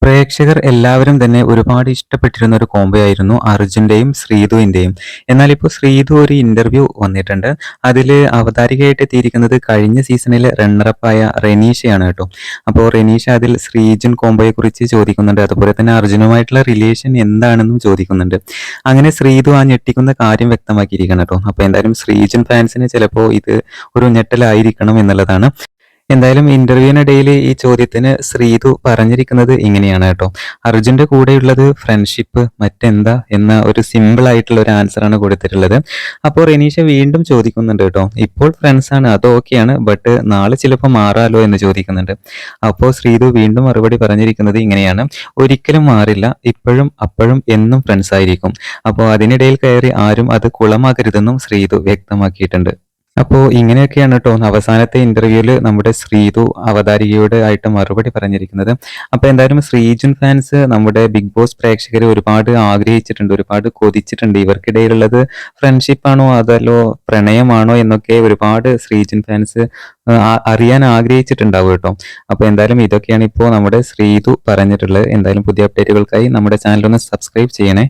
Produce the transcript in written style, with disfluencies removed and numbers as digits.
പ്രേക്ഷകർ എല്ലാവരും തന്നെ ഒരുപാട് ഇഷ്ടപ്പെട്ടിരുന്ന ഒരു കോംബോ ആയിരുന്നു അർജുന്റെയും ശ്രീതുവിന്റെയും. എന്നാൽ ഇപ്പോൾ ശ്രീതു ഒരു ഇന്റർവ്യൂ വന്നിട്ടുണ്ട്. അതില് അവതാരികയായിട്ട് എത്തിയിരിക്കുന്നത് കഴിഞ്ഞ സീസണിലെ റണ്ണറപ്പായ റെനീഷയാണ് കേട്ടോ. അപ്പോൾ റെനീഷ അതിൽ ശ്രീജുൻ കോംബോയെ കുറിച്ച് ചോദിക്കുന്നുണ്ട്. അതുപോലെ തന്നെ അർജുനുമായിട്ടുള്ള റിലേഷൻ എന്താണെന്നും ചോദിക്കുന്നുണ്ട്. അങ്ങനെ ശ്രീതു ആ ഞെട്ടിക്കുന്ന കാര്യം വ്യക്തമാക്കിയിരിക്കണം കേട്ടോ. അപ്പൊ എന്തായാലും ശ്രീജുൻ ഫാൻസിന് ചിലപ്പോ ഇത് ഒരു ഞെട്ടലായിരിക്കണം എന്നുള്ളതാണ്. എന്തായാലും ഇന്റർവ്യൂവിനിടയിൽ ഈ ചോദ്യത്തിന് ശ്രീതു പറഞ്ഞിരിക്കുന്നത് ഇങ്ങനെയാണ് കേട്ടോ. അർജുന്റെ കൂടെയുള്ളത് ഫ്രണ്ട്ഷിപ്പ് മറ്റെന്താ എന്ന ഒരു സിമ്പിൾ ആയിട്ടുള്ള ഒരു ആൻസർ ആണ് കൊടുത്തിട്ടുള്ളത്. അപ്പോൾ റെനീഷ വീണ്ടും ചോദിക്കുന്നുണ്ട് കേട്ടോ, ഇപ്പോൾ ഫ്രണ്ട്സ് ആണ് അത് ഓക്കെയാണ്, ബട്ട് നാളെ ചിലപ്പോൾ മാറാലോ എന്ന് ചോദിക്കുന്നുണ്ട്. അപ്പോൾ ശ്രീതു വീണ്ടും മറുപടി പറഞ്ഞിരിക്കുന്നത് ഇങ്ങനെയാണ്, ഒരിക്കലും മാറില്ല, ഇപ്പോഴും അപ്പോഴും എന്നും ഫ്രണ്ട്സ് ആയിരിക്കും. അപ്പോൾ അതിനിടയിൽ കയറി ആരും അത് കുളമാക്കരുതെന്നും ശ്രീതു വ്യക്തമാക്കിയിട്ടുണ്ട്. അപ്പോൾ ഇങ്ങനെയൊക്കെയാണ് കേട്ടോ അവസാനത്തെ ഇന്റർവ്യൂവിൽ നമ്മുടെ ശ്രീതു അവതാരികയോട് ആയിട്ട് മറുപടി പറഞ്ഞിരിക്കുന്നത്. അപ്പോൾ എന്തായാലും ശ്രീജുൻ ഫാൻസ് നമ്മുടെ ബിഗ് ബോസ് പ്രേക്ഷകർ ഒരുപാട് ആഗ്രഹിച്ചിട്ടുണ്ട്, ഒരുപാട് കൊതിച്ചിട്ടുണ്ട്. ഇവർക്കിടയിലുള്ളത് ഫ്രണ്ട്ഷിപ്പ് ആണോ അതല്ലോ പ്രണയമാണോ എന്നൊക്കെ ഒരുപാട് ശ്രീജുൻ ഫാൻസ് അറിയാൻ ആഗ്രഹിച്ചിട്ടുണ്ടാവും കേട്ടോ. അപ്പോൾ എന്തായാലും ഇതൊക്കെയാണ് ഇപ്പോൾ നമ്മുടെ ശ്രീതു പറഞ്ഞിട്ടുള്ളത്. എന്തായാലും പുതിയ അപ്ഡേറ്റുകൾക്കായി നമ്മുടെ ചാനൽ ഒന്ന് സബ്സ്ക്രൈബ് ചെയ്യണേ.